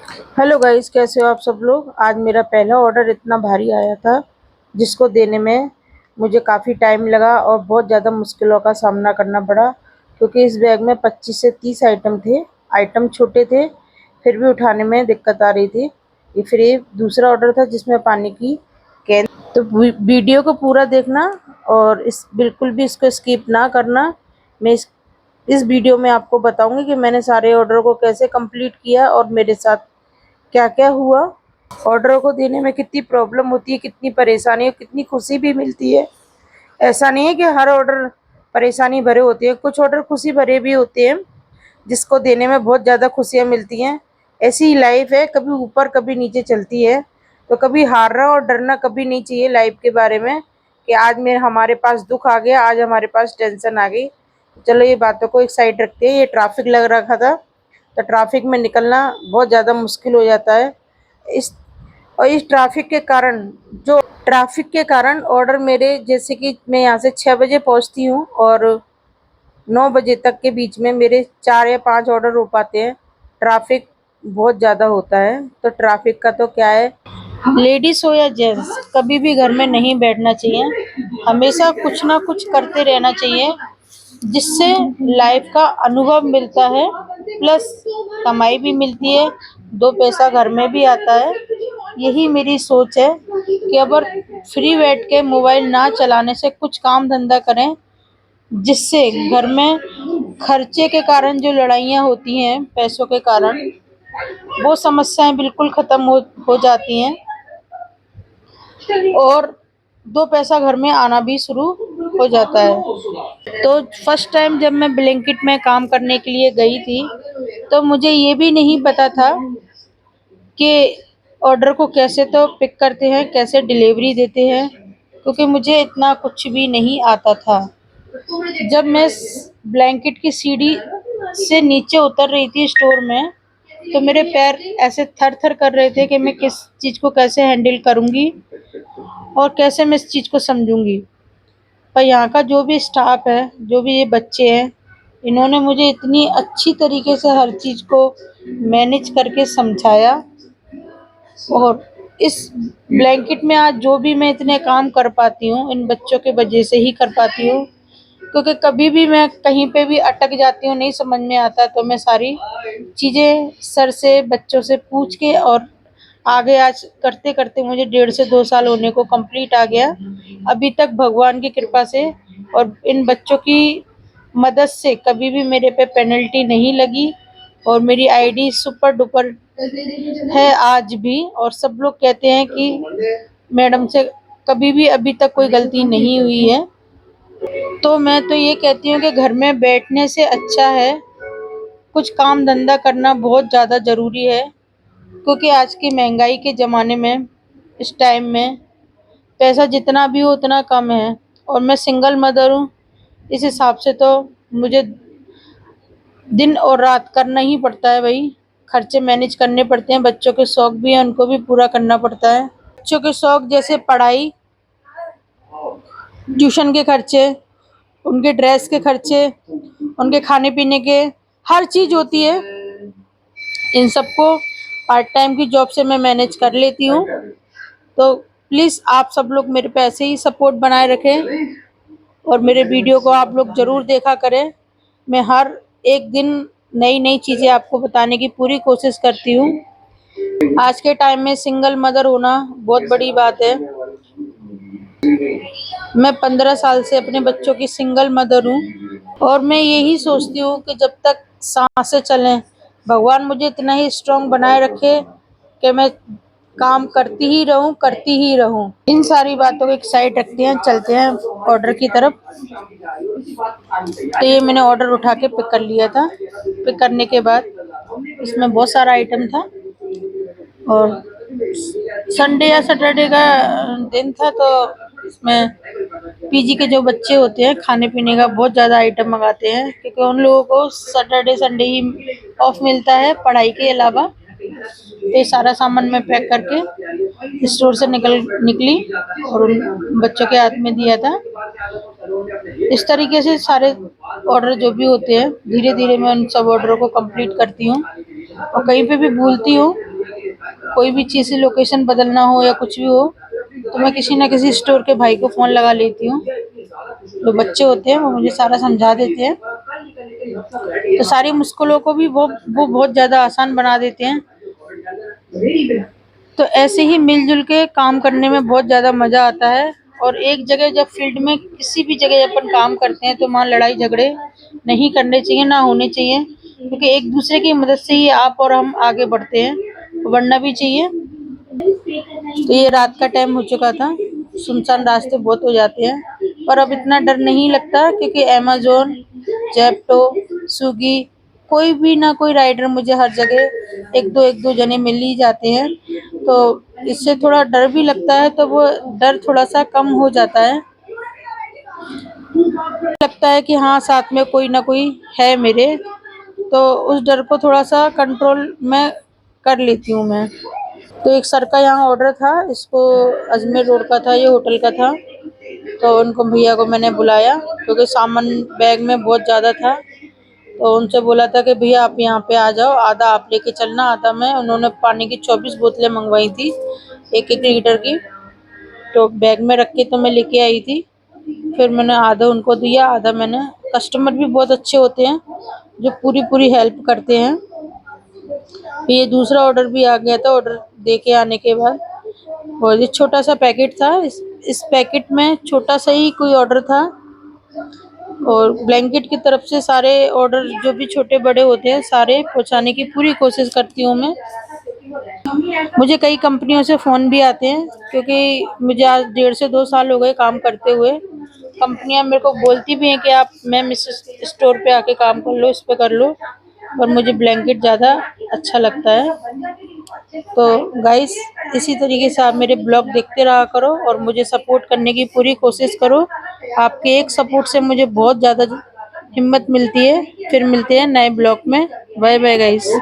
Hello guys, कैसे हो आप सब लोग। आज मेरा पहला ऑर्डर इतना भारी आया था जिसको देने में मुझे काफ़ी टाइम लगा और बहुत ज़्यादा मुश्किलों का सामना करना पड़ा, क्योंकि इस बैग में 25 से 30 आइटम थे। आइटम छोटे थे, फिर भी उठाने में दिक्कत आ रही थी। ये फिर ये दूसरा ऑर्डर था जिसमें पानी की कैन। तो वीडियो को पूरा देखना और इस बिल्कुल भी इसको स्किप ना करना। मैं इस वीडियो में आपको बताऊंगी कि मैंने सारे ऑर्डर को कैसे कंप्लीट किया और मेरे साथ क्या क्या हुआ। ऑर्डरों को देने में कितनी प्रॉब्लम होती है, कितनी परेशानी और कितनी खुशी भी मिलती है। ऐसा नहीं है कि हर ऑर्डर परेशानी भरे होते हैं, कुछ ऑर्डर खुशी भरे भी होते हैं जिसको देने में बहुत ज़्यादा खुशियाँ मिलती हैं। ऐसी ही लाइफ है, कभी ऊपर कभी नीचे चलती है। तो कभी हारना और डरना कभी नहीं चाहिए लाइफ के बारे में कि आज मेरे हमारे पास दुख आ गया, आज हमारे पास टेंशन आ गई। चलो ये बातों को एक साइड रखते हैं। ये ट्रैफिक लग रखा था तो ट्रैफिक में निकलना बहुत ज़्यादा मुश्किल हो जाता है। इस इस ट्रैफिक के कारण ऑर्डर मेरे, जैसे कि मैं यहाँ से 6 बजे पहुँचती हूँ और 9 बजे तक के बीच में मेरे 4 या 5 ऑर्डर हो पाते हैं। ट्रैफिक बहुत ज़्यादा होता है। तो ट्रैफिक का तो क्या है, लेडीज़ हो या जेंट्स कभी भी घर में नहीं बैठना चाहिए। हमेशा कुछ ना कुछ करते रहना चाहिए, जिससे लाइफ का अनुभव मिलता है, प्लस कमाई भी मिलती है, 2 पैसा घर में भी आता है। यही मेरी सोच है कि अगर फ्री बैठ के मोबाइल ना चलाने से कुछ काम धंधा करें, जिससे घर में खर्चे के कारण जो लड़ाइयाँ होती हैं पैसों के कारण, वो समस्याएं बिल्कुल खत्म हो जाती हैं और 2 पैसा घर में आना भी शुरू हो जाता है। तो फर्स्ट टाइम जब मैं ब्लिंकिट में काम करने के लिए गई थी, तो मुझे ये भी नहीं पता था कि ऑर्डर को कैसे तो पिक करते हैं, कैसे डिलीवरी देते हैं, क्योंकि मुझे इतना कुछ भी नहीं आता था। जब मैं ब्लैंकेट की सीढ़ी से नीचे उतर रही थी स्टोर में, तो मेरे पैर ऐसे थर-थर कर रहे थे कि मैं किस चीज़ को कैसे हैंडल करूँगी और कैसे मैं इस चीज़ को समझूँगी। पर यहाँ का जो भी स्टाफ है, जो भी ये बच्चे हैं, इन्होंने मुझे इतनी अच्छी तरीके से हर चीज़ को मैनेज करके समझाया और इस ब्लैंकेट में आज जो भी मैं इतने काम कर पाती हूँ, इन बच्चों के वजह से ही कर पाती हूँ। क्योंकि कभी भी मैं कहीं पे भी अटक जाती हूँ, नहीं समझ में आता, तो मैं सारी चीज़ें सर से, बच्चों से पूछ के और आगे आज करते-करते मुझे 1.5 से 2 साल होने को कंप्लीट आ गया। अभी तक भगवान की कृपा से और इन बच्चों की मदद से कभी भी मेरे पे पेनल्टी नहीं लगी और मेरी आईडी सुपर डुपर है आज भी। और सब लोग कहते हैं कि मैडम से कभी भी अभी तक कोई गलती नहीं हुई है। तो मैं तो ये कहती हूँ कि घर में बैठने से अच्छा है कुछ काम धंधा करना बहुत ज़्यादा ज़रूरी है, क्योंकि आज की महंगाई के ज़माने में, इस टाइम में पैसा जितना भी हो उतना कम है और मैं सिंगल मदर हूँ। इस हिसाब से तो मुझे दिन और रात करना ही पड़ता है भाई, खर्चे मैनेज करने पड़ते हैं। बच्चों के शौक भी हैं, उनको भी पूरा करना पड़ता है। बच्चों के शौक जैसे पढ़ाई, ट्यूशन के खर्चे, उनके ड्रेस के खर्चे, उनके खाने पीने के, हर चीज़ होती है। इन सबको पार्ट टाइम की जॉब से मैं मैनेज कर लेती हूँ। तो प्लीज़ आप सब लोग मेरे पे ऐसे ही सपोर्ट बनाए रखें और मेरे वीडियो को आप लोग ज़रूर देखा करें। मैं हर एक दिन नई-नई चीज़ें आपको बताने की पूरी कोशिश करती हूँ। आज के टाइम में सिंगल मदर होना बहुत बड़ी बात है। मैं 15 साल से अपने बच्चों की सिंगल मदर हूँ और मैं यही सोचती हूँ कि जब तक साँसें चलें, भगवान मुझे इतना ही स्ट्रॉन्ग बनाए रखे कि मैं काम करती ही रहूँ। इन सारी बातों को एक साइड रखते हैं, चलते हैं ऑर्डर की तरफ। तो ये मैंने ऑर्डर उठा के पिक कर लिया था। पिक करने के बाद इसमें बहुत सारा आइटम था और संडे या सैटरडे का दिन था, तो इसमें पीजी के जो बच्चे होते हैं खाने पीने का बहुत ज़्यादा आइटम मंगाते हैं, क्योंकि उन लोगों को सैटरडे संडे ही ऑफ मिलता है पढ़ाई के अलावा। तो ये सारा सामान मैं पैक करके स्टोर से निकली और उन बच्चों के हाथ में दिया था। इस तरीके से सारे ऑर्डर जो भी होते हैं, धीरे धीरे मैं उन सब ऑर्डरों को कंप्लीट करती हूँ और कहीं पे भी भूलती हूँ कोई भी चीज़ की लोकेशन बदलना हो या कुछ भी हो, तो मैं किसी ना किसी स्टोर के भाई को फ़ोन लगा लेती हूँ। जो बच्चे होते हैं वो मुझे सारा समझा देते हैं, तो सारी मुश्किलों को भी वो बहुत ज़्यादा आसान बना देते हैं। तो ऐसे ही मिलजुल के काम करने में बहुत ज़्यादा मज़ा आता है। और एक जगह जब फील्ड में किसी भी जगह अपन काम करते हैं तो वहाँ लड़ाई झगड़े नहीं करने चाहिए, ना होने चाहिए, क्योंकि एक दूसरे की मदद से ही आप और हम आगे बढ़ते हैं, तो बढ़ना भी चाहिए। तो ये रात का टाइम हो चुका था, सुनसान रास्ते बहुत हो जाते हैं, पर अब इतना डर नहीं लगता, क्योंकि अमेज़न, ज़ेप्टो, स्विगी, कोई भी ना कोई राइडर मुझे हर जगह एक दो जने मिल ही जाते हैं। तो इससे थोड़ा डर भी लगता है, तो वो डर थोड़ा-सा कम हो जाता है। लगता है कि हाँ, साथ में कोई ना कोई है मेरे, तो उस डर को थोड़ा-सा कंट्रोल मैं कर लेती हूँ मैं। तो एक सर का यहाँ ऑर्डर था, इसको अजमेर रोड का था, ये होटल का था। तो उनको भैया को मैंने बुलाया, क्योंकि सामान बैग में बहुत ज़्यादा था। तो उनसे बोला था कि भैया आप यहाँ पे आ जाओ, आधा आप लेके चलना, आधा मैं। उन्होंने पानी की 24 बोतलें मंगवाई थी, 1-1 लीटर की। तो बैग में रख के तो मैं लेके आई थी। फिर मैंने आधा उनको दिया, आधा मैंने। कस्टमर भी बहुत अच्छे होते हैं, जो पूरी-पूरी हेल्प करते हैं। ये दूसरा ऑर्डर भी आ गया था, ऑर्डर दे के आने के बाद। और ये छोटा-सा पैकेट था, इस पैकेट में छोटा-सा ही कोई ऑर्डर था। और ब्लैंकेट की तरफ से सारे ऑर्डर जो भी छोटे-बड़े होते हैं, सारे पहुँचाने की पूरी कोशिश करती हूँ मैं। मुझे कई कंपनियों से फ़ोन भी आते हैं, क्योंकि मुझे आज 1.5 से 2 साल हो गए काम करते हुए। कंपनियाँ मेरे को बोलती भी हैं कि आप मैम इस स्टोर पे आके काम कर लो, इस पे कर लो, पर मुझे ब्लैंकेट ज़्यादा अच्छा लगता है। तो गाइस, इसी तरीके से आप मेरे ब्लॉग देखते रहा करो और मुझे सपोर्ट करने की पूरी कोशिश करो। आपके एक सपोर्ट से मुझे बहुत ज़्यादा हिम्मत मिलती है। फिर मिलते हैं नए ब्लॉग में। Bye bye guys.